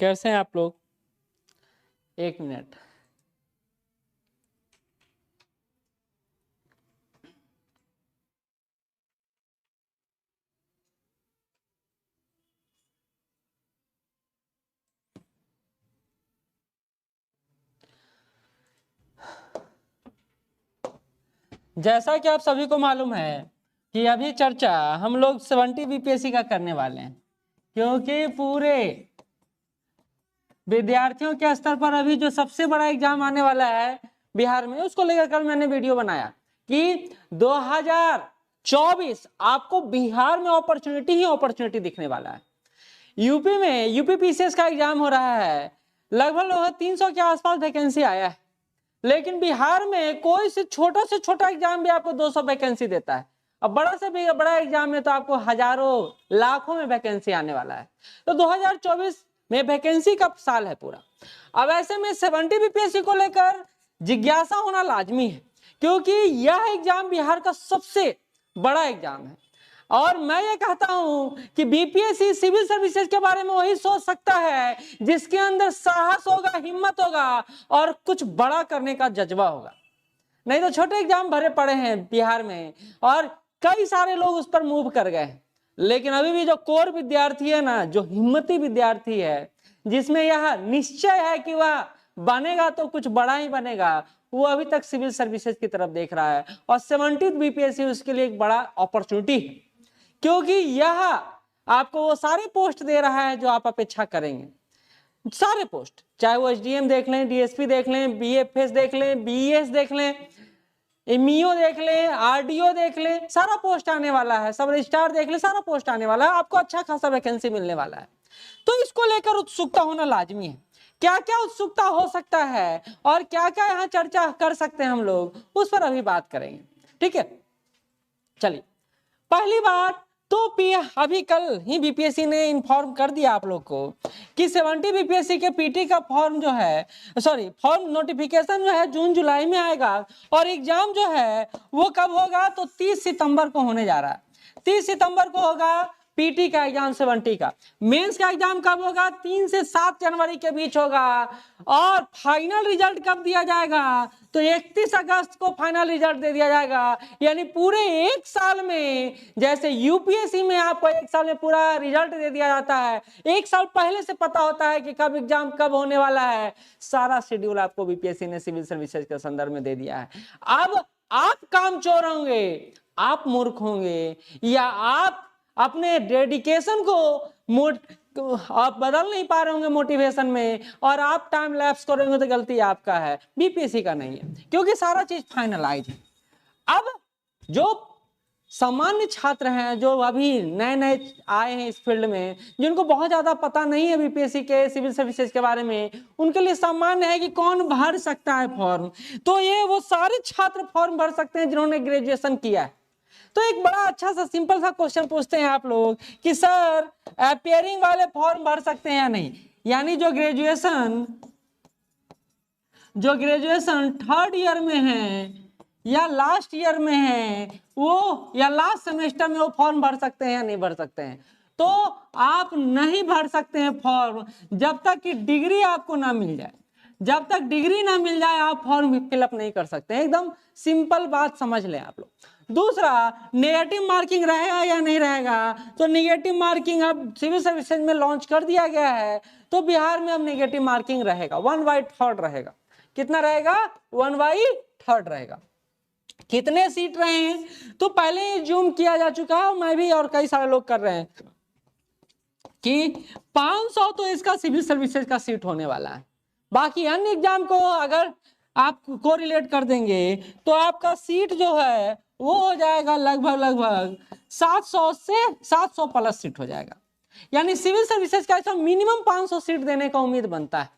कैसे हैं आप लोग? एक मिनट। जैसा कि आप सभी को मालूम है कि अभी चर्चा हम लोग 70 बीपीएससी का करने वाले हैं, क्योंकि पूरे विद्यार्थियों के स्तर पर अभी जो सबसे बड़ा एग्जाम आने वाला है बिहार में, उसको लेकर कल मैंने वीडियो बनाया कि 2024 आपको बिहार में अपॉर्चुनिटी ही अपॉर्चुनिटी दिखने वाला है। यूपी में यूपी पीसीएस का एग्जाम हो रहा है, लगभग 300 के आसपास वैकेंसी आया है, लेकिन बिहार में कोई से छोटा एग्जाम भी आपको 200 वैकेंसी देता है। अब बड़ा से भी बड़ा एग्जाम में तो आपको हजारों लाखों में वैकेंसी आने वाला है। तो 2024 में वैकेंसी का साल है पूरा। अब ऐसे में 70 बीपीएससी को लेकर जिज्ञासा होना लाजमी है, क्योंकि यह एग्जाम बिहार का सबसे बड़ा एग्जाम है। और मैं ये कहता हूं कि बीपीएससी सिविल सर्विसेज के बारे में वही सोच सकता है जिसके अंदर साहस होगा, हिम्मत होगा और कुछ बड़ा करने का जज्बा होगा। नहीं तो छोटे एग्जाम भरे पड़े हैं बिहार में और कई सारे लोग उस पर मूव कर गए हैं, लेकिन अभी भी जो कोर विद्यार्थी है ना, जो हिम्मती विद्यार्थी है, जिसमें यह निश्चय है कि वह बनेगा तो कुछ बड़ा ही बनेगा, वो अभी तक सिविल सर्विसेज की तरफ देख रहा है। और 70 बीपीएससी उसके लिए एक बड़ा अपॉर्चुनिटी है, क्योंकि यह आपको वो सारे पोस्ट दे रहा है जो आप अपेक्षा करेंगे। सारे पोस्ट, चाहे वो एसडीएम देख लें, डीएसपी देख लें, बीएफएस देख लें, बीएस देख लें, एमईओ देख लें, आरडीओ देख लें, सारा पोस्ट आने वाला है। सब रजिस्ट्रार देख लें, सारा पोस्ट आने वाला है। आपको अच्छा खासा वैकेंसी मिलने वाला है। तो इसको लेकर उत्सुकता होना लाजमी है। क्या क्या उत्सुकता हो सकता है और क्या क्या यहाँ चर्चा कर सकते हैं हम लोग, उस पर अभी बात करेंगे। ठीक है, चलिए पहली बात तो अभी कल ही बीपीएससी ने इन्फॉर्म कर दिया आप लोग को कि 70 बीपीएससी के पीटी का फॉर्म जो है, फॉर्म नोटिफिकेशन जो है जून जुलाई में आएगा और एग्जाम जो है वो कब होगा तो 30 सितंबर को होने जा रहा है। 30 सितंबर को होगा पीटी का एग्जाम 70 का। मेंस का एग्जाम कब होगा? 3 से 7 जनवरी के बीच होगा। और फाइनल रिजल्ट कब दिया जाएगा तो 31 अगस्त को फाइनल रिजल्ट दे दिया जाएगा। यानी पूरे एक साल में, जैसे यूपीएससी में आपको एक साल में पूरा रिजल्ट दे दिया जाता है, एक साल पहले से पता होता है कि कब एग्जाम कब होने वाला है। सारा शेड्यूल आपको बीपीएससी ने सिविल सर्विसेज के संदर्भ में दे दिया है। अब आप कामचोर होंगे, आप मूर्ख होंगे, या आप अपने डेडिकेशन को आप बदल नहीं पा रहे होंगे मोटिवेशन में, और आप टाइम लैप्स करेंगे तो गलती आपका है, बीपीएससी का नहीं है, क्योंकि सारा चीज फाइनलाइज है। अब जो सामान्य छात्र हैं, जो अभी नए नए आए हैं इस फील्ड में, जिनको बहुत ज्यादा पता नहीं है बीपीएससी के सिविल सर्विसेज के बारे में, उनके लिए सामान्य है कि कौन भर सकता है फॉर्म। तो ये वो सारे छात्र फॉर्म भर सकते हैं जिन्होंने ग्रेजुएशन किया है। तो एक बड़ा अच्छा सा सिंपल सा क्वेश्चन पूछते हैं आप लोग कि सर अपियरिंग वाले फॉर्म भर सकते हैं या नहीं। यानी जो ग्रेजुएशन थर्ड ईयर में है या लास्ट ईयर में है, वो या लास्ट सेमेस्टर में, वो फॉर्म भर सकते हैं या नहीं भर सकते हैं। तो आप नहीं भर सकते हैं फॉर्म जब तक कि डिग्री आपको ना मिल जाए। जब तक डिग्री ना मिल जाए आप फॉर्म फिलअप नहीं कर सकते हैं। एकदम सिंपल बात समझ लें आप लोग। दूसरा, नेगेटिव मार्किंग रहेगा या नहीं रहेगा। तो नेगेटिव मार्किंग अब सिविल सर्विसेज में लॉन्च कर दिया गया है, तो बिहार में अब नेगेटिव मार्किंग रहेगा, 1/3 रहेगा। कितना रहेगा? 1/3 रहेगा। कितने सीट रहे हैं तो पहले जूम किया जा चुका है, मैं भी और कई सारे लोग कर रहे हैं कि 500 तो इसका सिविल सर्विसेज का सीट होने वाला है। बाकी अन्य एग्जाम को अगर आप को रिलेट कर देंगे तो आपका सीट जो है वो हो जाएगा लगभग 700 से 700 प्लस सीट हो जाएगा। यानी सिविल सर्विसेज का ऐसा मिनिमम 500 सीट देने का उम्मीद बनता है।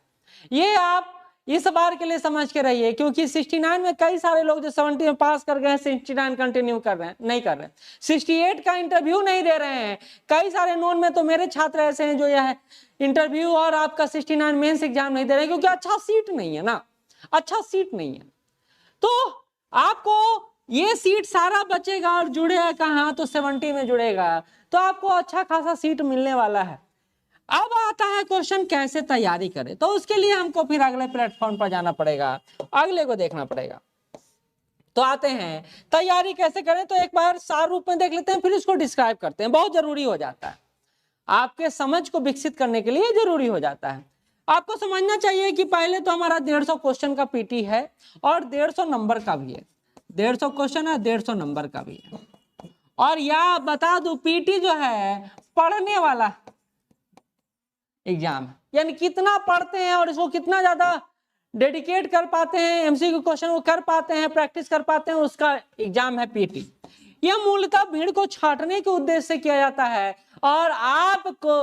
ये आप इस बार के लिए समझ के रहिए, क्योंकि 69 में कई सारे लोग जो 70 में पास कर गए 69 कंटिन्यू कर रहे हैं, नहीं कर रहे हैं। 68 का इंटरव्यू नहीं दे रहे हैं। कई सारे नोन में तो मेरे छात्र ऐसे हैं जो यह इंटरव्यू और आपका 69 मेंस एग्जाम नहीं दे रहे हैं, क्योंकि अच्छा सीट नहीं है ना, अच्छा सीट नहीं है। तो आपको ये सीट सारा बचेगा और जुड़ेगा कहाँ तो 70 में जुड़ेगा, तो आपको अच्छा खासा सीट मिलने वाला है। अब आता है क्वेश्चन कैसे तैयारी करें, तो उसके लिए हमको फिर अगले प्लेटफॉर्म पर जाना पड़ेगा, अगले को देखना पड़ेगा। तो आते हैं तैयारी कैसे करें, तो एक बार सार रूप में देख लेते हैं, फिर इसको डिस्क्राइब करते हैं। बहुत जरूरी हो जाता है, आपके समझ को विकसित करने के लिए जरूरी हो जाता है। आपको समझना चाहिए कि पहले तो हमारा 150 क्वेश्चन का पीटी है और 150 नंबर का भी है। 150 क्वेश्चन है, 150 नंबर का भी है। और या बता दूं, पीटी जो है पढ़ने वाला एग्जाम है, यानी कितना पढ़ते हैं और इसको कितना ज्यादा डेडिकेट कर पाते हैं, एमसीक्यू क्वेश्चन वो कर पाते हैं, प्रैक्टिस कर पाते हैं, उसका एग्जाम है पीटी। यह मूलतः भीड़ को छांटने के उद्देश्य से किया जाता है और आपको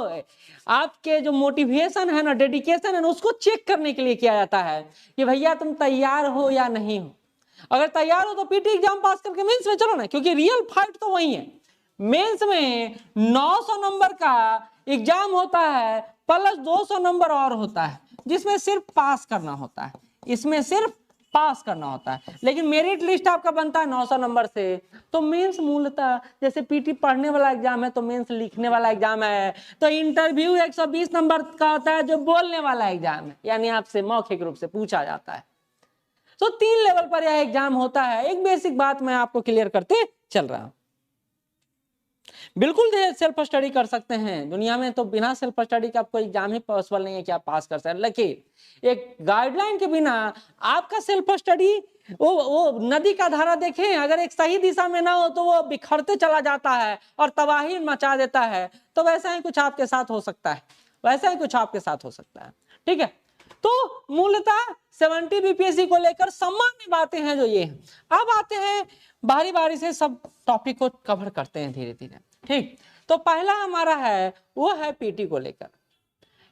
आपके जो मोटिवेशन है ना, डेडिकेशन है ना, उसको चेक करने के लिए किया जाता है कि भैया तुम तैयार हो या नहीं हो। अगर तैयार हो तो पीटी एग्जाम पास करके मेंस में चलो ना, क्योंकि रियल फाइट तो वही है। मेंस में 900 नंबर का एग्जाम होता है प्लस 200 नंबर और होता है, जिसमें सिर्फ पास करना होता है, इसमें सिर्फ पास करना होता है। लेकिन मेरिट लिस्ट आपका बनता है 900 नंबर से। तो मेंस मूलतः जैसे पीटी पढ़ने वाला एग्जाम है तो मेंस लिखने वाला एग्जाम है। तो इंटरव्यू 120 नंबर का होता है जो बोलने वाला एग्जाम है, यानी आपसे मौखिक रूप से पूछा जाता है। तो 3 लेवल पर यह एग्जाम होता है। एक बेसिक बात मैं आपको क्लियर करते चल रहा हूं। बिल्कुल सेल्फ स्टडी कर सकते हैं, दुनिया में तो बिना सेल्फ स्टडी का आपको एग्जाम ही पॉसिबल नहीं है कि आप पास कर सकते। लेकिन एक गाइडलाइन के बिना आपका सेल्फ स्टडी, वो नदी का धारा देखें, अगर एक सही दिशा में ना हो तो वो बिखरते चला जाता है और तबाही मचा देता है। तो वैसा ही कुछ आपके साथ हो सकता है, वैसा ही कुछ आपके साथ हो सकता है। ठीक है, तो मूलतः 70 बीपीएससी को लेकर सामान्य बातें हैं जो ये हैं। अब आते हैं बारी बारी से सब टॉपिक को कवर करते हैं धीरे धीरे। ठीक, तो पहला हमारा है वो है पीटी को लेकर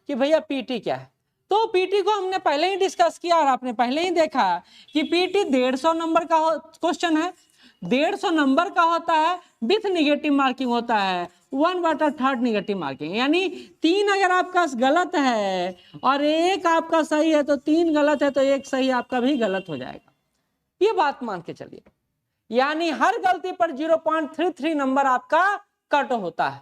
कि भैया पीटी क्या है। तो पीटी को हमने पहले ही डिस्कस किया और आपने पहले ही देखा कि पीटी 150 नंबर का क्वेश्चन है, 150 नंबर का होता है, विथ निगेटिव मार्किंग होता है, 1/3 निगेटिव मार्किंग, यानी 3 अगर आपका गलत है और 1 आपका सही है तो 3 गलत है तो 1 सही आपका भी गलत हो जाएगा। ये बात मान के चलिए, यानी हर गलती पर 0.33 नंबर आपका कट होता है।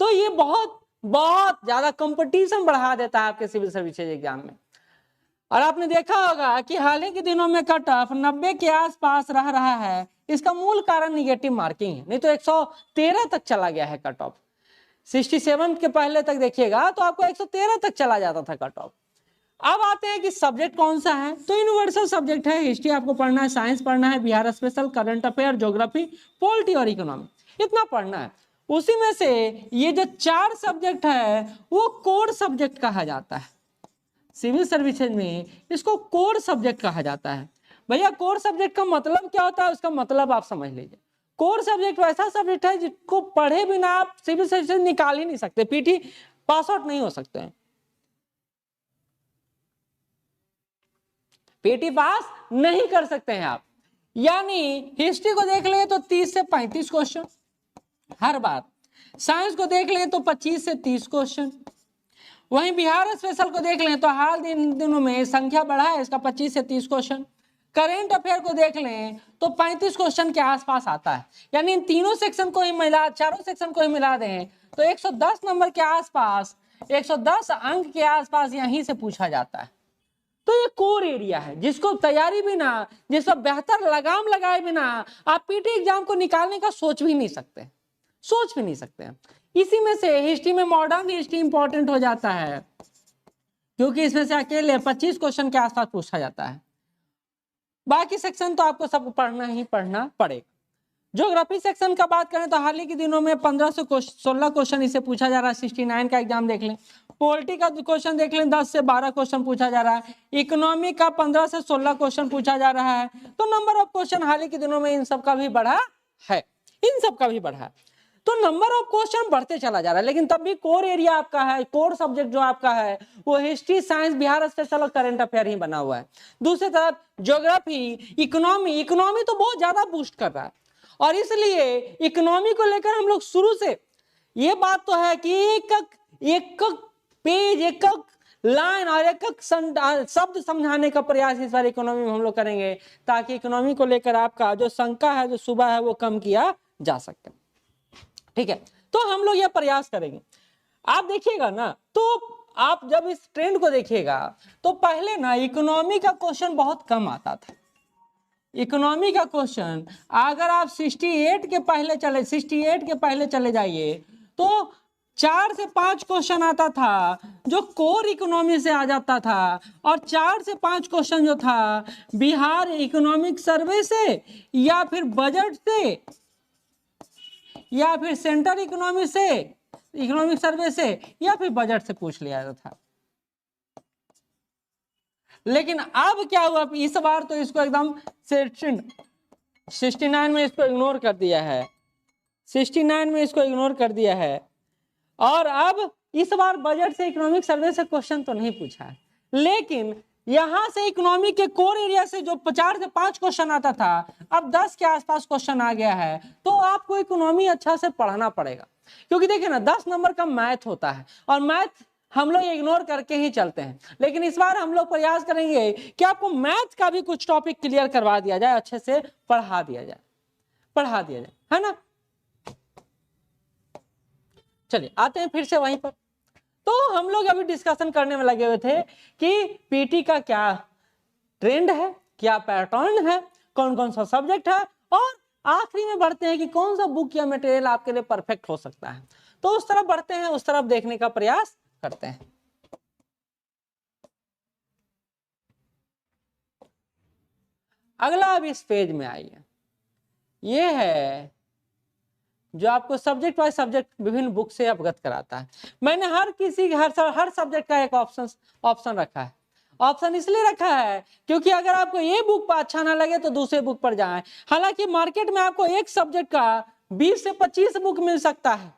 तो ये बहुत बहुत ज्यादा कंपटीशन बढ़ा देता है आपके सिविल सर्विसेज एग्जाम में। और आपने देखा होगा कि हाल ही के दिनों में कट ऑफ 90 के आसपास रह रहा है। इसका मूल कारण निगेटिव मार्किंग है, नहीं तो 113 तक चला गया है कट ऑफ। 67 के पहले तक देखिएगा तो आपको 113 तक चला जाता था कट ऑफ। अब आते हैं कि सब्जेक्ट कौन सा है, तो यूनिवर्सल सब्जेक्ट है। हिस्ट्री आपको पढ़ना है, साइंस पढ़ना है, Bihar special, current affair, geography, polity और इकोनॉमी, इतना पढ़ना है। उसी में से ये जो 4 सब्जेक्ट है वो कोर सब्जेक्ट कहा जाता है। सिविल सर्विसेज में इसको कोर सब्जेक्ट कहा जाता है। भैया कोर सब्जेक्ट का मतलब क्या होता है, उसका मतलब आप समझ लीजिए। कोर सब्जेक्ट वैसा सब्जेक्ट है जिसको पढ़े बिना आप सिविल सर्विसेज निकाल ही नहीं सकते, पीटी पास आउट नहीं हो सकते हैं, पीटी पास नहीं कर सकते हैं आप। यानी हिस्ट्री को देख लें तो 30 से 35 क्वेश्चन हर बार, साइंस को देख लें तो 25 से 30 क्वेश्चन, वहीं बिहार स्पेशल को देख लें तो हाल दिनों में संख्या बढ़ा है इसका 25 से 30 क्वेश्चन, करेंट अफेयर को देख लें तो 35 क्वेश्चन के आसपास आता है। यानी इन तीनों सेक्शन को ही मिला, चारों सेक्शन को ही मिला दें तो 110 नंबर के आसपास, 110 अंक के आसपास यहीं से पूछा जाता है। तो ये कोर एरिया है जिसको तैयारी बिना, जिसको बेहतर लगाम लगाए बिना आप पीटी एग्जाम को निकालने का सोच भी नहीं सकते, सोच भी नहीं सकते। इसी में से हिस्ट्री में मॉडर्न हिस्ट्री इंपॉर्टेंट हो जाता है क्योंकि इसमें से अकेले 25 क्वेश्चन के आसपास पूछा जाता है। बाकी सेक्शन तो आपको सब पढ़ना ही पढ़ना पड़ेगा। ज्योग्राफी सेक्शन का बात करें तो हाल ही के दिनों में 15 से 16 क्वेश्चन इसे पूछा जा रहा है। 69 का एग्जाम देख लें, पॉलिटी का क्वेश्चन देख लें 10 से 12 क्वेश्चन पूछा जा रहा है, इकोनॉमी का 15 से 16 क्वेश्चन पूछा जा रहा है। तो नंबर ऑफ क्वेश्चन हाल ही के दिनों में इन सब का भी बढ़ा है, इन सब का भी बढ़ा है। तो नंबर ऑफ क्वेश्चन बढ़ते चला जा रहा है, लेकिन तब भी कोर एरिया आपका है, कोर सब्जेक्ट जो आपका है वो हिस्ट्री, साइंस, बिहार स्पेशल और करंट अफेयर ही बना हुआ है। दूसरी तरफ ज्योग्राफी, इकोनॉमी तो बहुत ज्यादा बूस्ट कर रहा है और इसलिए इकोनॉमी को लेकर हम लोग शुरू से ये बात तो है कि एक पेज, एक लाइन और एक शब्द समझाने का प्रयास इस बार इकोनॉमी में हम लोग करेंगे ताकि इकोनॉमी को लेकर आपका जो शंका है, जो शुबा है वो कम किया जा सके। ठीक है, तो हम लोग यह प्रयास करेंगे। आप देखिएगा ना, तो आप जब इस ट्रेंड को देखिएगा तो पहले ना इकोनॉमी का क्वेश्चन बहुत कम आता था। इकोनॉमी का क्वेश्चन अगर आप 68 के पहले चले जाइए तो 4 से 5 क्वेश्चन आता था जो कोर इकोनॉमी से आ जाता था, और 4 से 5 क्वेश्चन जो था बिहार इकोनॉमिक सर्वे से या फिर बजट से या फिर सेंट्रल इकोनॉमिक सर्वे से या फिर बजट से पूछ लिया जाता था। लेकिन अब क्या हुआ, इस बार तो इसको एकदम 69 में इसको इग्नोर कर दिया है, 69 में इसको इग्नोर कर दिया है, और अब इस बार बजट से इकोनॉमिक सर्वे से क्वेश्चन तो नहीं पूछा है, लेकिन यहां से इकोनॉमी के कोर एरिया से जो 4 से 5 क्वेश्चन आता था अब 10 के आसपास क्वेश्चन आ गया है। तो आपको इकोनॉमी अच्छा से पढ़ना पड़ेगा, क्योंकि देखिए ना 10 नंबर का मैथ होता है और मैथ हम लोग इग्नोर करके ही चलते हैं। लेकिन इस बार हम लोग प्रयास करेंगे कि आपको मैथ का भी कुछ टॉपिक क्लियर करवा दिया जाए, अच्छे से पढ़ा दिया जाए, है ना। चलिए आते हैं फिर से वहीं पर। तो हम लोग अभी डिस्कशन करने में लगे हुए थे कि पीटी का क्या ट्रेंड है, क्या पैटर्न है, कौन कौन सा सब्जेक्ट है, और आखिरी में बढ़ते हैं कि कौन सा बुक या मटेरियल आपके लिए परफेक्ट हो सकता है। तो उस तरफ बढ़ते हैं, उस तरफ देखने का प्रयास करते हैं। अगला अब इस पेज में आइए, ये है जो आपको सब्जेक्ट वाइज सब्जेक्ट विभिन्न बुक से अवगत कराता है। मैंने हर सब्जेक्ट का एक ऑप्शन रखा है। ऑप्शन इसलिए रखा है क्योंकि अगर आपको ये बुक पर अच्छा ना लगे तो दूसरे बुक पर जाएं। हालांकि मार्केट में आपको एक सब्जेक्ट का 20 से 25 बुक मिल सकता है,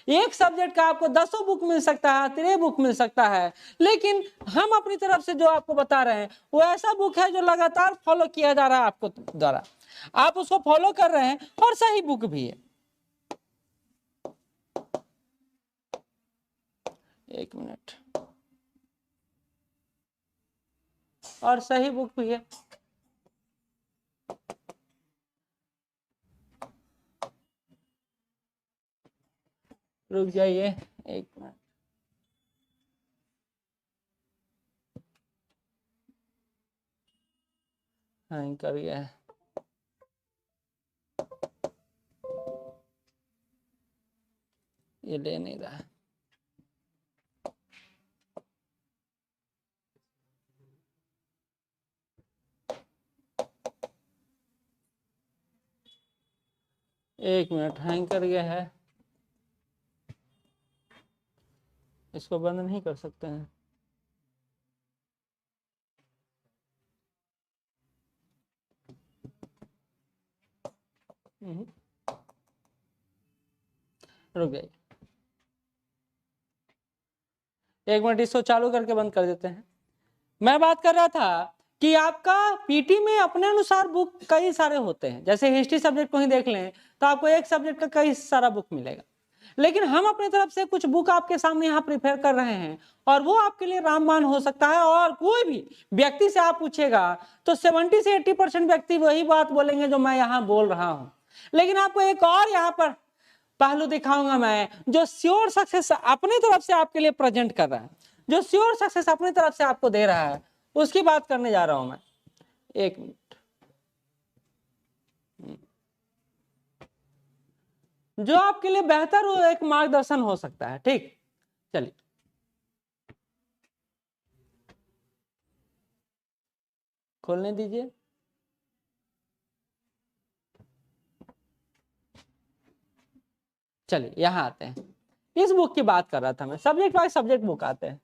एक सब्जेक्ट का आपको 10 बुक मिल सकता है, 13 बुक मिल सकता है, लेकिन हम अपनी तरफ से जो आपको बता रहे हैं वो ऐसा बुक है जो लगातार फॉलो किया जा रहा है आपको द्वारा, आप उसको फॉलो कर रहे हैं और सही बुक भी है। एक मिनट, और सही बुक भी है। रुक जाइए एक मिनट, हाँ कर गया है। ये ले नहीं रहा है। एक मिनट, हैंग कर गया है, इसको बंद नहीं कर सकते हैं। रुक जाइए एक मिनट, इसको चालू करके बंद कर देते हैं। मैं बात कर रहा था कि आपका पीटी में अपने अनुसार बुक कई सारे होते हैं। जैसे हिस्ट्री सब्जेक्ट को ही देख लें तो आपको एक सब्जेक्ट का कई सारा बुक मिलेगा, लेकिन हम अपनी तरफ से कुछ बुक आपके सामने यहाँ प्रिपेयर कर रहे हैं और वो आपके लिए रामबाण हो सकता है। और कोई भी व्यक्ति से आप पूछेगा तो 70 से 80% व्यक्ति वही बात बोलेंगे जो मैं यहाँ बोल रहा हूँ। लेकिन आपको एक और यहाँ पर पहलू दिखाऊंगा मैं, जो श्योर सक्सेस अपनी तरफ से आपके लिए प्रेजेंट कर रहा है, जो श्योर सक्सेस अपनी तरफ से आपको दे रहा है, उसकी बात करने जा रहा हूं मैं। एक मिनट, जो आपके लिए बेहतर हो एक मार्गदर्शन हो सकता है। ठीक, चलिए खोलने दीजिए। चलिए यहां आते हैं, इस बुक की बात कर रहा था मैं, सब्जेक्ट वाइज सब्जेक्ट बुक आते हैं।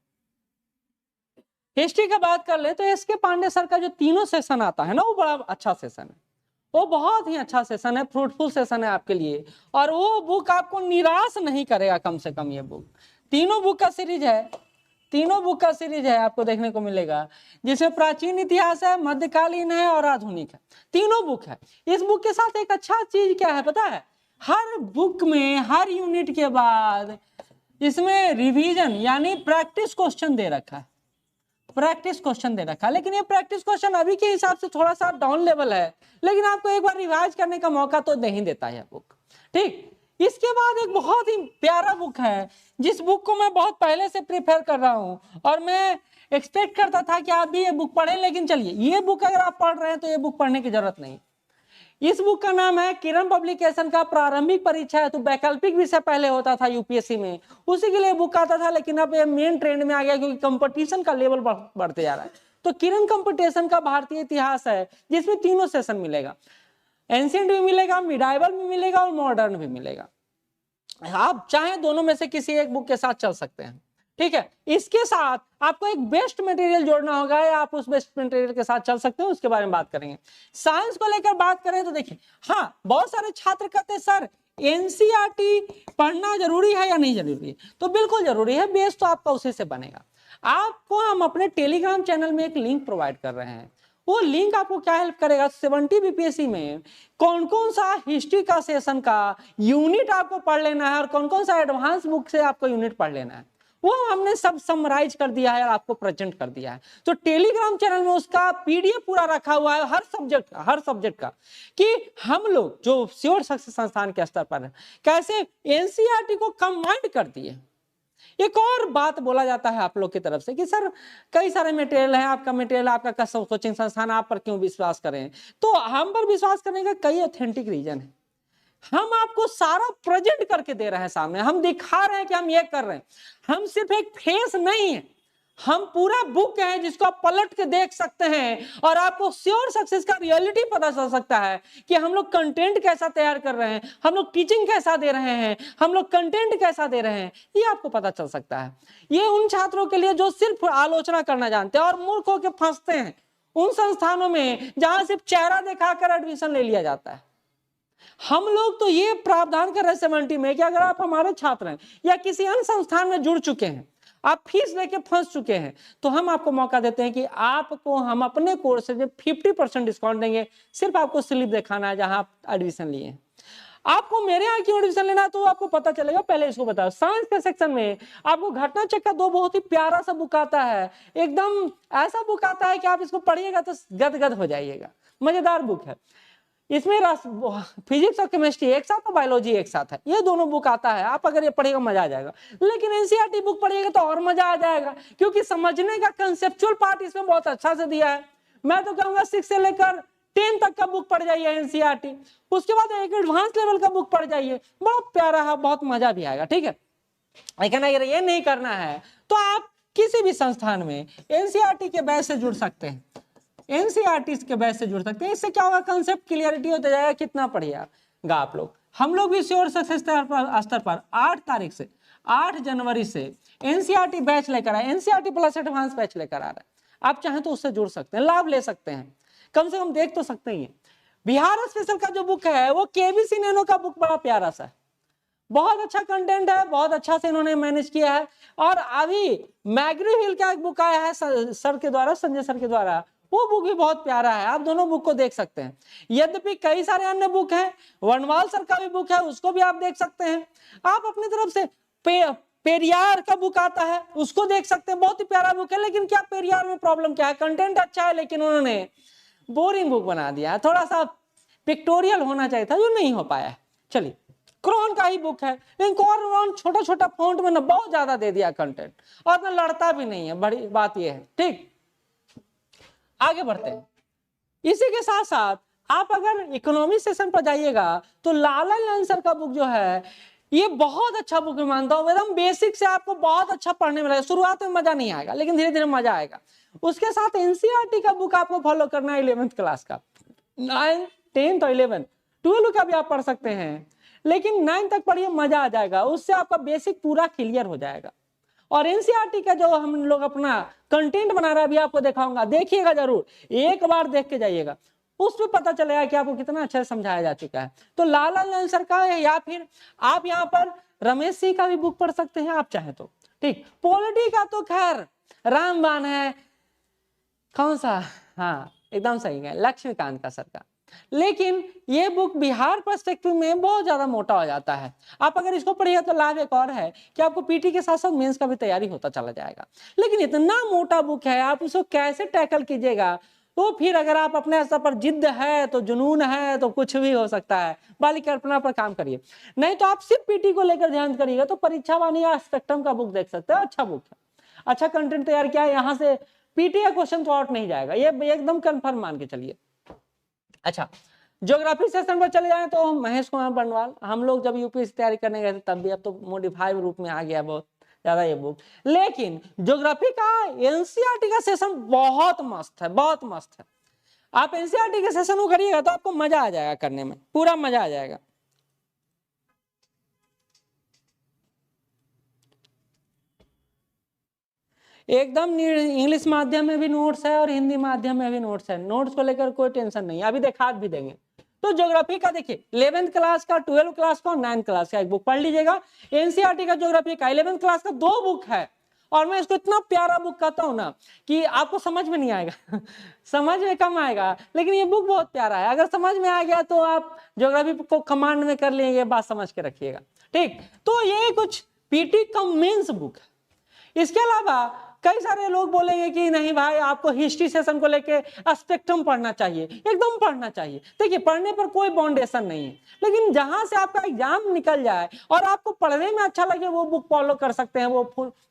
हिस्ट्री का बात कर ले तो एस के पांडे सर का जो तीनों सेशन आता है ना, वो बड़ा अच्छा सेशन है, वो बहुत ही अच्छा सेशन है, फ्रूटफुल सेशन है आपके लिए, और वो बुक आपको निराश नहीं करेगा। कम से कम ये बुक तीनों बुक का सीरीज है, आपको देखने को मिलेगा, जिसमें प्राचीन इतिहास है, मध्यकालीन है और आधुनिक है, तीनों बुक है। इस बुक के साथ एक अच्छा चीज क्या है पता है, हर बुक में हर यूनिट के बाद इसमें रिवीजन यानी प्रैक्टिस क्वेश्चन दे रखा है, लेकिन ये प्रैक्टिस क्वेश्चन अभी के हिसाब से थोड़ा सा डाउन लेवल है, लेकिन आपको एक बार रिवाइज करने का मौका तो नहीं देता है बुक। ठीक, इसके बाद एक बहुत ही प्यारा बुक है, जिस बुक को मैं बहुत पहले से प्रिपेयर कर रहा हूं और मैं एक्सपेक्ट करता था कि आप भी ये बुक पढ़ें, लेकिन चलिए ये बुक अगर आप पढ़ रहे हैं तो ये बुक पढ़ने की जरूरत नहीं। इस बुक का नाम है किरण पब्लिकेशन का प्रारंभिक परीक्षा है। तो वैकल्पिक विषय पहले होता था यूपीएससी में, उसी के लिए बुक आता था, लेकिन अब ये मेन ट्रेंड में आ गया क्योंकि कंपटीशन का लेवल बढ़ते जा रहा है। तो किरण कंपटीशन का भारतीय इतिहास है, जिसमें तीनों सेशन मिलेगा, एंशिएंट भी मिलेगा, मिडाइवल भी मिलेगा और मॉडर्न भी मिलेगा। आप चाहे दोनों में से किसी एक बुक के साथ चल सकते हैं, ठीक है। इसके साथ आपको एक बेस्ट मटेरियल जोड़ना होगा, या आप उस बेस्ट मटेरियल के साथ चल सकते हैं, उसके बारे में बात करेंगे। साइंस को लेकर बात करें तो देखिए, हाँ बहुत सारे छात्र कहते हैं सर एनसीईआरटी पढ़ना जरूरी है या नहीं जरूरी है, तो बिल्कुल जरूरी है, बेस तो आपका उसी से बनेगा। आपको हम अपने टेलीग्राम चैनल में एक लिंक प्रोवाइड कर रहे हैं, वो लिंक आपको क्या हेल्प करेगा, 70 बीपीएससी में कौन कौन सा हिस्ट्री का सेशन का यूनिट आपको पढ़ लेना है और कौन कौन सा एडवांस बुक से आपको यूनिट पढ़ लेना है, वो हमने सब समराइज कर दिया है और आपको प्रेजेंट कर दिया है। तो टेलीग्राम चैनल में उसका पीडीएफ पूरा रखा हुआ है हर सब्जेक्ट का, कि हम लोग जो श्योर सक्सेस संस्थान के स्तर पर है कैसे एनसीईआरटी को कंबाइंड कर दिए। एक और बात बोला जाता है आप लोग की तरफ से कि सर कई सारे मटेरियल है, आपका मटेरियल, आपका कोचिंग संस्थान, आप पर क्यों विश्वास करें। तो हम पर विश्वास करने का कई ऑथेंटिक रीजन है। हम आपको सारा प्रेजेंट करके दे रहे हैं सामने, हम दिखा रहे हैं कि हम ये कर रहे हैं। हम सिर्फ एक फेस नहीं है, हम पूरा बुक है जिसको आप पलट के देख सकते हैं और आपको श्योर सक्सेस का रियलिटी पता चल सकता है कि हम लोग कंटेंट कैसा तैयार कर रहे हैं, हम लोग टीचिंग कैसा दे रहे हैं, हम लोग कंटेंट कैसा दे रहे हैं, ये आपको पता चल सकता है। ये उन छात्रों के लिए जो सिर्फ आलोचना करना जानते हैं और मूर्ख होकर फंसते हैं उन संस्थानों में जहां सिर्फ चेहरा दिखाकर एडमिशन ले लिया जाता है। हम लोग तो ये प्रावधान कर रहे हैं 70 में कि अगर आप हमारे छात्र हैं या किसी अन्य संस्थान में जुड़ चुके हैं, आप फीस लेके फंस चुके हैं, तो हम आपको मौका देते हैं कि आपको हम अपने कोर्स से 50% डिस्काउंट देंगे। सिर्फ आपको स्लिप दिखाना है जहां आप एडमिशन लिए हैं। आपको मेरे यहाँ क्यों एडमिशन लेना तो आपको पता चलेगा। पहले इसको बताओ, साइंस के सेक्शन में आपको घटना चक्र 2 बहुत ही प्यारा सा बुक आता है, एकदम ऐसा बुक आता है कि आप इसको पढ़िएगा तो गदगद हो जाइएगा। मजेदार बुक है। इसमें फिजिक्स और केमिस्ट्री एक साथ और बायोलॉजी एक साथ है, ये दोनों बुक आता है। आप अगर ये पढ़ेगा मजा आ जाएगा, लेकिन एनसीईआरटी बुक पढ़िएगा तो और मजा आ जाएगा, क्योंकि समझने का कंसेप्चुअल पार्ट इसमें बहुत अच्छा से दिया है। मैं तो कहूंगा 6 से लेकर 10 तक का बुक पढ़ जाइए एनसीईआरटी, उसके बाद एक एडवांस लेवल का बुक पढ़ जाइए, बहुत प्यारा है, बहुत मजा भी आएगा, ठीक है। लेकिन अगर ये नहीं करना है तो आप किसी भी संस्थान में एनसीईआरटी के बैच से जुड़ सकते हैं, एनसीईआरटी के बैच से जुड़ सकते हैं। इससे क्या होगा, कंसेप्ट क्लियरिटी होता जाएगा, कितना पढ़िएगा आप लोग। हम लोग भी श्योर सक्सेस स्तर पर 8 तारीख से 8 जनवरी से एनसीईआरटी बैच लेकर आए, एनसीईआरटी प्लस एडवांस बैच लेकर आ रहा है। आप चाहें तो उससे जुड़ सकते हैं, लाभ ले सकते हैं, कम से कम देख तो सकते ही हैं। बिहार स्पेशल का जो बुक है वो केबीसी नैनो का बुक बड़ा प्यारा सा है, बहुत अच्छा कंटेंट है, बहुत अच्छा से इन्होंने मैनेज किया है। और अभी मैग्री हिल का एक बुक आया है सर के द्वारा, संजय सर के द्वारा, वो बुक भी बहुत प्यारा है, आप दोनों बुक को देख सकते हैं। यद्यपि कई सारे अन्य बुक हैं, वनवाल सर का भी बुक है, उसको भी आप देख सकते हैं। आप अपनी तरफ से पेरियार का बुक आता है, उसको देख सकते हैं, बहुत ही प्यारा बुक है। लेकिन क्या पेरियार में प्रॉब्लम क्या है, कंटेंट अच्छा है लेकिन उन्होंने बोरिंग बुक बना दिया, थोड़ा सा पिक्टोरियल होना चाहिए था, जो नहीं हो पाया। चलिए, क्रॉन का ही बुक है, लेकिन क्रॉन छोटा छोटा फॉन्ट में ना बहुत ज्यादा दे दिया कंटेंट, और ना लड़ता भी नहीं है, बड़ी बात यह है, ठीक। आगे बढ़ते हैं। इसी के साथ साथ आप अगर इकोनॉमी सेशन पर जाइएगा तो लाला लांसर का बुक जो है ये बहुत अच्छा बुक मैं मानता हूँ, एकदम बेसिक से आपको बहुत अच्छा पढ़ने में लगेगा। शुरुआत में मजा नहीं आएगा, लेकिन धीरे धीरे मजा आएगा। उसके साथ एनसीईआरटी का बुक आपको फॉलो करना है 11th क्लास का, 9, 10 और 11, 12 का भी आप पढ़ सकते हैं, लेकिन 9 तक पढ़िए, मजा आ जाएगा, उससे आपका बेसिक पूरा क्लियर हो जाएगा। और एनसीईआरटी का जो हम लोग अपना कंटेंट बना रहे हैं अभी आपको दिखाऊंगा, देखिएगा जरूर, एक बार देख के जाइएगा, उसमें पता चलेगा कि आपको कितना अच्छा समझाया जा चुका है। तो लाला लांसर का है, या फिर आप यहाँ पर रमेश सिंह का भी बुक पढ़ सकते हैं आप चाहे तो, ठीक। पॉलिटी का तो खैर रामबाण है, कौन सा, हाँ एकदम सही है, लक्ष्मीकांत का सर का। लेकिन ये बुक बिहार पर्सपेक्टिव में बहुत ज्यादा मोटा हो जाता है। आप अगर इसको पढ़िएगा तो लाभ एक और है कि आपको पीटी के साथ साथ मेंस का भी तैयारी होता चला जाएगा। लेकिन इतना मोटा बुक है, आप उसको कैसे टैकल कीजिएगा, तो फिर अगर आप अपने स्तर पर जिद्द है तो जुनून है तो कुछ भी हो सकता है, बाली कल्पना पर काम करिए। नहीं तो आप सिर्फ पीटी को लेकर ध्यान करिएगा तो परीक्षा वाणी या स्पेक्ट्रम का बुक देख सकते हैं, अच्छा बुक है, अच्छा कंटेंट तैयार किया है, यहाँ से पीटी का क्वेश्चन तो आउट नहीं जाएगा, ये एकदम कंफर्म मान के चलिए। अच्छा, ज्योग्राफी सेशन पर चले जाएं तो महेश कुमार बंडवाल, हम लोग जब यूपीएससी तैयारी करने गए थे तब भी, अब तो मॉडिफाइड रूप में आ गया बहुत ज्यादा ये बुक, लेकिन ज्योग्राफी का एनसीईआरटी का सेशन बहुत मस्त है, बहुत मस्त है। आप एनसीईआरटी के सेशन को करिएगा तो आपको मजा आ जाएगा करने में, पूरा मजा आ जाएगा। एकदम इंग्लिश माध्यम में भी नोट्स है और हिंदी माध्यम में भी नोट्स है, नोट्स को लेकर कोई टेंशन नहीं, अभी दिखा भी देंगे। तो ज्योग्राफी का देखिए 11th क्लास का, 12th क्लास का और 9th क्लास का एक बुक पढ़ लीजिएगा। एनसीईआरटी का ज्योग्राफी का 11th क्लास का 2 बुक है, और मैं इसको इतना प्यारा बुक कहता हूं ना कि आपको समझ में नहीं आएगा समझ में कम आएगा, लेकिन ये बुक बहुत प्यारा है। अगर समझ में आ गया तो आप ज्योग्राफी को कमांड में कर लेंगे, बात समझ के रखिएगा, ठीक। तो ये कुछ पीटी कम मेंस बुक है। इसके अलावा कई सारे लोग बोलेंगे कि नहीं भाई आपको हिस्ट्री सेशन को लेके स्पेक्ट्रम पढ़ना चाहिए, एकदम पढ़ना चाहिए। देखिए पढ़ने पर कोई बाउंडेशन नहीं है, लेकिन जहां से आपका एग्जाम निकल जाए और आपको पढ़ने में अच्छा लगे वो बुक फॉलो कर सकते हैं, वो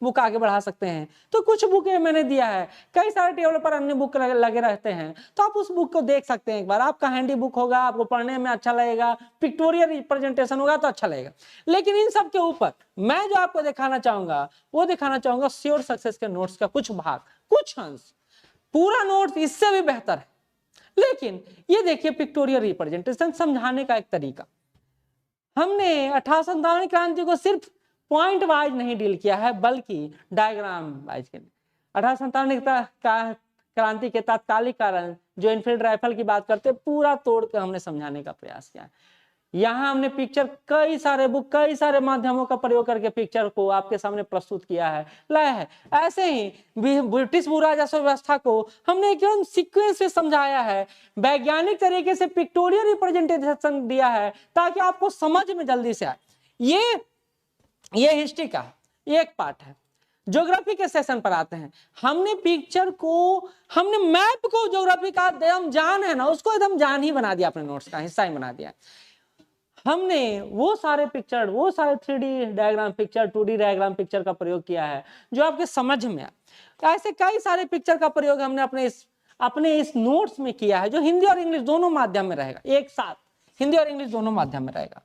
बुक आगे बढ़ा सकते हैं। तो कुछ बुक मैंने दिया है, कई सारे टेबल पर अन्य बुक लगे रहते हैं, तो आप उस बुक को देख सकते हैं एक बार। आपका हैंडी बुक होगा, आपको पढ़ने में अच्छा लगेगा, पिक्टोरियल रिप्रेजेंटेशन होगा तो अच्छा लगेगा। लेकिन इन सब के ऊपर मैं जो आपको दिखाना चाहूंगा वो दिखाना चाहूंगा श्योर सक्सेस के नोट्स का कुछ भाग, कुछ अंश। पूरा नोट्स इससे भी बेहतर है, लेकिन ये देखिए पिक्टोरियल रिप्रेजेंटेशन समझाने का एक तरीका। हमने 1857 क्रांति को सिर्फ पॉइंट वाइज नहीं डील किया है, बल्कि डायग्राम वाइज के। 1857 क्रांति के तात्कालिक कारण जो इनफील्ड राइफल की बात करते, पूरा तोड़ के हमने समझाने का प्रयास किया है। यहाँ हमने पिक्चर, कई सारे बुक, कई सारे माध्यमों का प्रयोग करके पिक्चर को आपके सामने प्रस्तुत किया है, लाया है। ऐसे ही ब्रिटिश भू राजस्व व्यवस्था को हमने एकदम सीक्वेंस से समझाया है, वैज्ञानिक तरीके से पिक्टोरियल रिप्रेजेंटेशन दिया है ताकि आपको समझ में जल्दी से आए। ये हिस्ट्री का एक पार्ट है। ज्योग्राफी के सेशन पर आते हैं। हमने पिक्चर को, हमने मैप को, ज्योग्राफी का एकदम जान है ना, उसको एकदम जान ही बना दिया, अपने नोट्स का हिस्सा ही बना दिया। हमने वो सारे पिक्चर, वो सारे 3D diagram picture, 2D diagram picture का प्रयोग किया है जो आपके समझ में आए। ऐसे कई सारे पिक्चर का प्रयोग हमने अपने इस नोट्स में किया है, जो हिंदी और इंग्लिश दोनों माध्यम में रहेगा, एक साथ हिंदी और इंग्लिश दोनों माध्यम में रहेगा।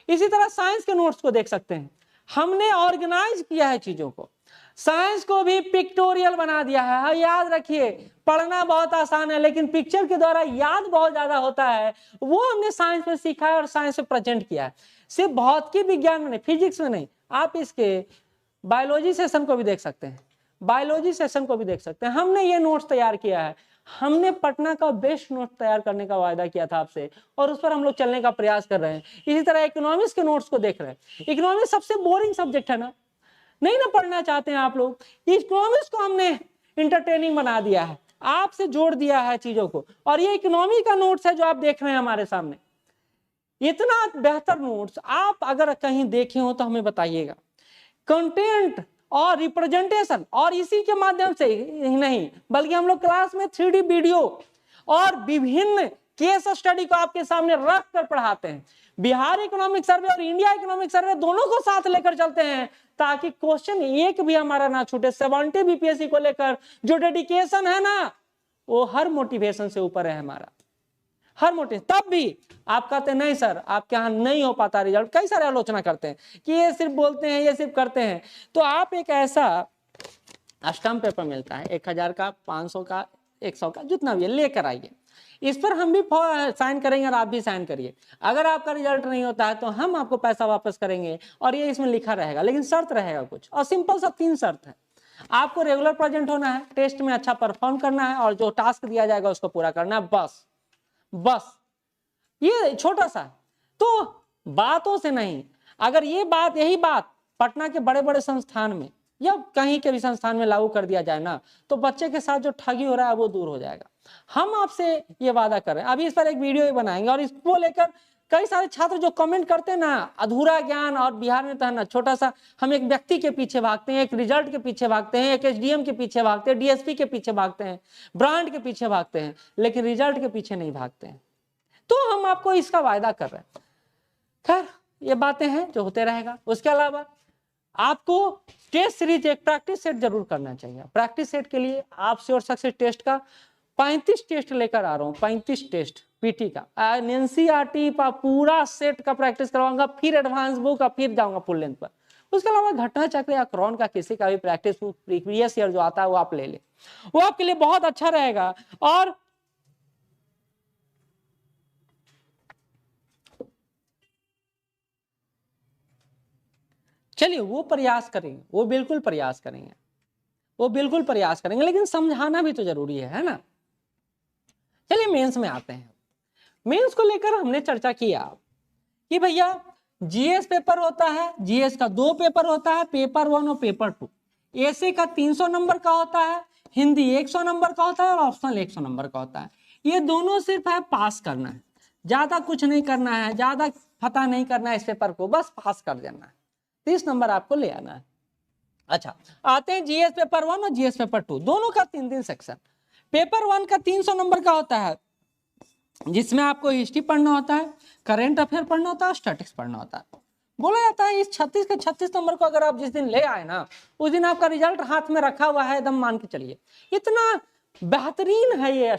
इसी तरह साइंस के नोट्स को देख सकते हैं, हमने ऑर्गेनाइज किया है चीजों को, साइंस को भी पिक्टोरियल बना दिया है। याद रखिए पढ़ना बहुत आसान है, लेकिन पिक्चर के द्वारा याद बहुत ज्यादा होता है, वो हमने साइंस में सीखा है और साइंस में प्रेजेंट किया है। सिर्फ भौतिकी विज्ञान में नहीं, फिजिक्स में नहीं, आप इसके बायोलॉजी सेशन को भी देख सकते हैं, बायोलॉजी सेशन को भी देख सकते हैं। हमने ये नोट्स तैयार किया है, हमने पटना का बेस्ट नोट तैयार करने का वायदा किया था आपसे, और उस पर हम लोग चलने का प्रयास कर रहे हैं। इसी तरह इकोनॉमिक्स के नोट्स को देख रहे हैं। इकोनॉमिक्स सबसे बोरिंग सब्जेक्ट है ना, नहीं ना पढ़ना चाहते हैं आप लोग, इकोनॉमिक्स को हमने इंटरटेनिंग बना दिया है, आपसे जोड़ दिया है चीजों को। और ये इकोनॉमी का नोट्स है जो आप देख रहे हैं हमारे सामने। इतना बेहतर नोट्स आप अगर कहीं देखे हो तो हमें बताइएगा। कंटेंट और रिप्रेजेंटेशन, और इसी के माध्यम से ही नहीं बल्कि हम लोग क्लास में 3D वीडियो और विभिन्न केस स्टडी को आपके सामने रख कर पढ़ाते हैं। बिहार इकोनॉमिक सर्वे और इंडिया इकोनॉमिक सर्वे दोनों को साथ लेकर चलते हैं ताकि क्वेश्चन एक भी हमारा ना छूटे। 70 बीपीएससी को लेकर जो डेडिकेशन है ना, वो हर मोटिवेशन से ऊपर है हमारा, हर मोटिवेशन। तब भी आप कहते हैं नहीं सर आपके यहाँ नहीं हो पाता रिजल्ट, कई सारे आलोचना करते हैं कि ये सिर्फ बोलते हैं, ये सिर्फ करते हैं। तो आप एक ऐसा स्टैम्प पेपर मिलता है 1000 का, 500 का, 100 का, जितना भी है लेकर आइए, इस पर हम भी साइन करेंगे और आप भी साइन करिए। अगर आपका रिजल्ट नहीं होता है तो हम आपको पैसा वापस करेंगे, और ये इसमें लिखा रहेगा, लेकिन शर्त रहेगा कुछ, और सिंपल सा 3 शर्त है। आपको रेगुलर प्रेजेंट होना है, टेस्ट में अच्छा परफॉर्म करना है, और जो टास्क दिया जाएगा उसको पूरा करना है, बस ये छोटा सा। तो बातों से नहीं, अगर यही बात पटना के बड़े बड़े संस्थान में या कहीं के भी संस्थान में लागू कर दिया जाए ना, तो बच्चे के साथ जो ठगी हो रहा है वो दूर हो जाएगा। हम आपसे ये वादा कर रहे हैं। अभी इस पर एक वीडियो भी बनाएंगे और इसको लेकर कई सारे छात्र जो कमेंट करते हैं ना, अधूरा ज्ञान, और बिहार में तो है ना छोटा सा, हम एक व्यक्ति के पीछे भागते हैं, एक रिजल्ट के पीछे भागते हैं, एक एसडीएम के पीछे भागते हैं, डीएसपी के पीछे भागते हैं, ब्रांड के पीछे भागते हैं, लेकिन रिजल्ट के पीछे नहीं भागते हैं। तो हम आपको इसका वायदा कर रहे हैं। खैर ये बातें हैं जो होते रहेगा। उसके अलावा आपको टेस्ट सीरीज एक प्रैक्टिस सेट जरूर करना चाहिए। प्रैक्टिस सेट के लिए आप श्योर सक्सेस टेस्ट का 35 टेस्ट लेकर आ रहा हूँ, 35 टेस्ट पीटी का, एनसीईआरटी का पूरा सेट का प्रैक्टिस करवाऊंगा, फिर एडवांस बुक का, फिर जाऊंगा फुल लेंथ पर। उसके अलावा घटना चक्र या क्रॉन का किसी का भी प्रैक्टिस प्रीवियस ईयर जो आता है वो आप ले ले, वो आपके लिए बहुत अच्छा रहेगा। और चलिए वो प्रयास करेंगे, वो बिल्कुल प्रयास करेंगे, वो बिल्कुल प्रयास करेंगे, लेकिन समझाना भी तो जरूरी है ना। चलिए मेंस में आते हैं। मेंस को लेकर हमने चर्चा किया कि भैया जीएस पेपर होता है, जीएस का 2 पेपर होता है, पेपर 1 और पेपर 2। ऐसे का 300 नंबर का होता है, हिंदी 100 नंबर का होता है और ऑप्शनल 100 नंबर का होता है। ये दोनों सिर्फ है पास करना है, ज्यादा कुछ नहीं करना है, ज्यादा पता नहीं करना है इस पेपर को, बस पास कर देना है, 30 नंबर आपको ले आना है। अच्छा, आते हैं जीएस पेपर 1 और जीएस पेपर 2, दोनों का 3 सेक्शन। पेपर 1 का 300 नंबर का होता है, जिसमें आपको हिस्ट्री पढ़ना होता है, करंट अफेयर पढ़ना होता है, स्टैटिक्स पढ़ना होता है। बोला जाता है इस 36 के 36 नंबर को अगर आप जिस दिन ले आए ना, उस दिन आपका रिजल्ट हाथ में रखा हुआ है, एकदम मान के चलिए। इतना बेहतरीन है ये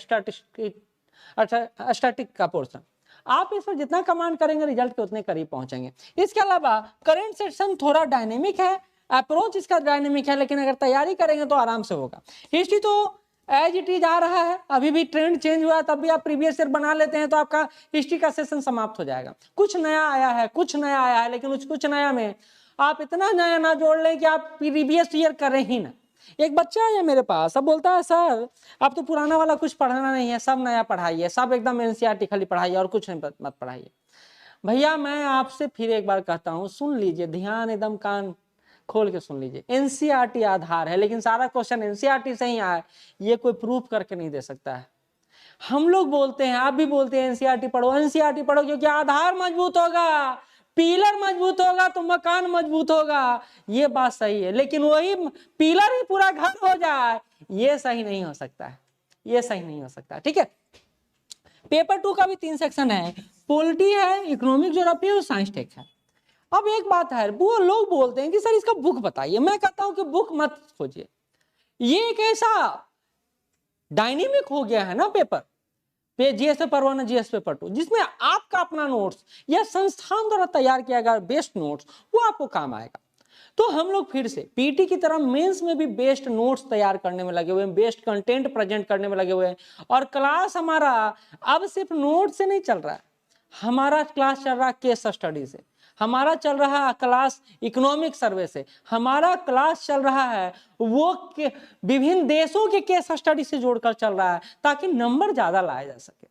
स्टैटिक का पोर्शन। आप इस पर जितना कमांड करेंगे रिजल्ट के उतने करीब पहुंचेंगे। इसके अलावा करंट सेक्शन थोड़ा डायनेमिक है, अप्रोच इसका डायनेमिक है, लेकिन अगर तैयारी करेंगे तो आराम से होगा। हिस्ट्री तो एज इट इज आ रहा है, अभी भी ट्रेंड चेंज हुआ, तब भी आप प्रीवियस ईयर बना लेते हैं तो आपका हिस्ट्री का सेशन समाप्त हो जाएगा। कुछ नया आया है, कुछ नया आया है, लेकिन उस कुछ नया में आप इतना नया ना जोड़ लें कि आप प्रीवियस ईयर करें ही ना। एक बच्चा है मेरे पास, अब बोलता है सर अब तो पुराना वाला कुछ पढ़ाना नहीं है, सब नया पढ़ाइए, सब एकदम एनसीईआरटी खाली पढ़ाइए और कुछ नहीं मत पढ़ाइए। भैया मैं आपसे फिर एक बार कहता हूँ, सुन लीजिए, ध्यान एकदम कान खोल के सुन लीजिए। एनसीईआरटी आधार है, लेकिन सारा क्वेश्चन एनसीईआरटी से ही आया, ये कोई प्रूफ करके नहीं दे सकता है। हम लोग बोलते हैं, आप भी बोलते हैं एनसीईआरटी पढ़ो, एनसीईआरटी पढ़ो, क्योंकि आधार मजबूत होगा, पिलर मजबूत होगा तो मकान मजबूत होगा। ये बात सही है, लेकिन वही पिलर ही पूरा घर हो जाए, ये सही नहीं हो सकता है, ये सही नहीं हो सकता। ठीक है, पेपर 2 का भी 3 सेक्शन है, पॉलिटी है, इकोनॉमिक ज्योग्राफी है और साइंस टेक है। अब एक बात है, वो लोग बोलते हैं कि सर इसका बुक बताइए, मैं कहता हूं कि बुक मत खोजिए। ये एक ऐसा डायनेमिक हो गया है ना paper, GS paper 1 GS paper 2, जिसमें आपका अपना नोट्स या संस्थान द्वारा तैयार किया गया बेस्ट नोट्स वो आपको काम आएगा। तो हम लोग फिर से पीटी की तरह मेंस में भी बेस्ट नोट्स तैयार करने में लगे हुए हैं, बेस्ट कंटेंट प्रेजेंट करने में लगे हुए हैं। और क्लास हमारा अब सिर्फ नोट से नहीं चल रहा है, हमारा क्लास चल रहा है केस स्टडी से, हमारा चल रहा है क्लास इकोनॉमिक सर्वे से, हमारा क्लास चल रहा है वो विभिन्न देशों के केस स्टडी से जोड़कर चल रहा है, ताकि नंबर ज्यादा लाया जा सके।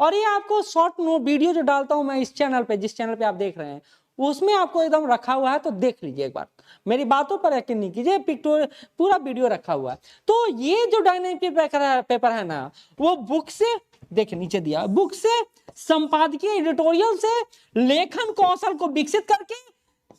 और ये आपको शॉर्ट नोट वीडियो जो डालता हूं मैं इस चैनल पे, जिस चैनल पे आप देख रहे हैं, उसमें आपको एकदम रखा हुआ है, तो देख लीजिए एक बार, मेरी बातों पर यकीन नहीं कीजिए, पिक्टोरियल पूरा वीडियो रखा हुआ है। तो ये जो डायनेमिक पेपर है ना, वो बुक से, देखिए नीचे दिया, बुक से, संपादकीय एडिटोरियल से, लेखन कौशल को विकसित करके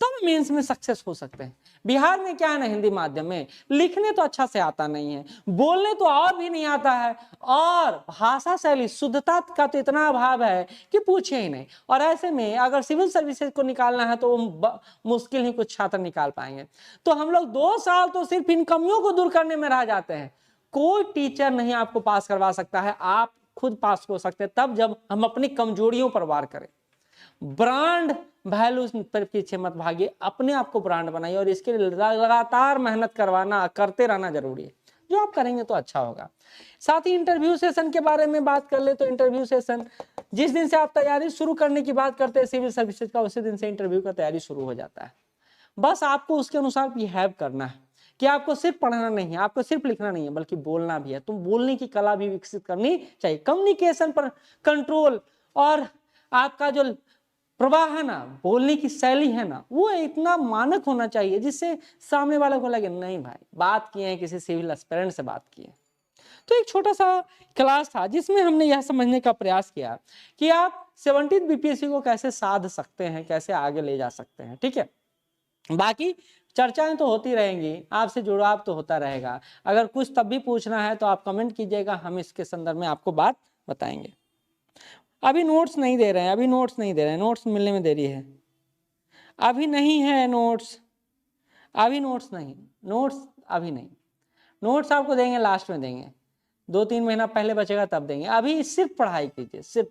तब मेंस में सक्सेस हो सकते हैं। बिहार में क्या है ना, हिंदी माध्यम में लिखने तो अच्छा से आता नहीं है, बोलने तो और भी नहीं आता है, और भाषा शैली शुद्धता का तो इतना अभाव है कि पूछे ही नहीं। और ऐसे में अगर सिविल सर्विसेज को निकालना है तो मुश्किल ही कुछ छात्र निकाल पाएंगे। तो हम लोग 2 साल तो सिर्फ इन कमियों को दूर करने में रह जाते हैं। कोई टीचर नहीं आपको पास करवा सकता है, आप खुद पास हो सकते हैं तब जब हम अपनी कमजोरियों पर वार करें। ब्रांड वैल्यू पर पीछे मत भागिए, अपने आप को ब्रांड बनाइए, और इसके लिए लगातार मेहनत करते रहना जरूरी है। जो आप करेंगे तो अच्छा होगा। साथ ही इंटरव्यू सेशन के बारे में बात कर ले तो इंटरव्यू सेशन जिस दिन से आप तैयारी शुरू करने की बात करते हैं सिविल सर्विसेज का, उसी दिन से इंटरव्यू का तैयारी शुरू हो जाता है। बस आपको उसके अनुसार बिहेव करना है कि आपको सिर्फ पढ़ना नहीं है, आपको सिर्फ लिखना नहीं है, बल्कि बोलना भी है। तुम बोलने की कला भी विकसित करनी चाहिए, कम्युनिकेशन पर कंट्रोल, और आपका जो प्रवाह है ना, बोलने की शैली है ना, वो इतना मानक होना चाहिए जिससे सामने वाले को लगे नहीं भाई बात किए हैं, किसी सिविल एस्पिरेंट से बात किए। तो एक छोटा सा क्लास था जिसमें हमने यह समझने का प्रयास किया कि आप 17th बीपीएससी को कैसे साध सकते हैं, कैसे आगे ले जा सकते हैं। ठीक है, बाकी चर्चाएं तो होती रहेंगी, आपसे जुड़ाव तो होता रहेगा। अगर कुछ तब भी पूछना है तो आप कमेंट कीजिएगा, हम इसके संदर्भ में आपको बात बताएंगे। अभी नोट्स नहीं दे रहे हैं, अभी नोट्स नहीं दे रहे हैं, नोट्स मिलने में देरी है, अभी नहीं है नोट्स, अभी नोट्स नहीं, नोट्स अभी नहीं, नोट्स आपको देंगे लास्ट में देंगे, 2-3 महीना पहले बचेगा तब देंगे। अभी सिर्फ पढ़ाई कीजिए, सिर्फ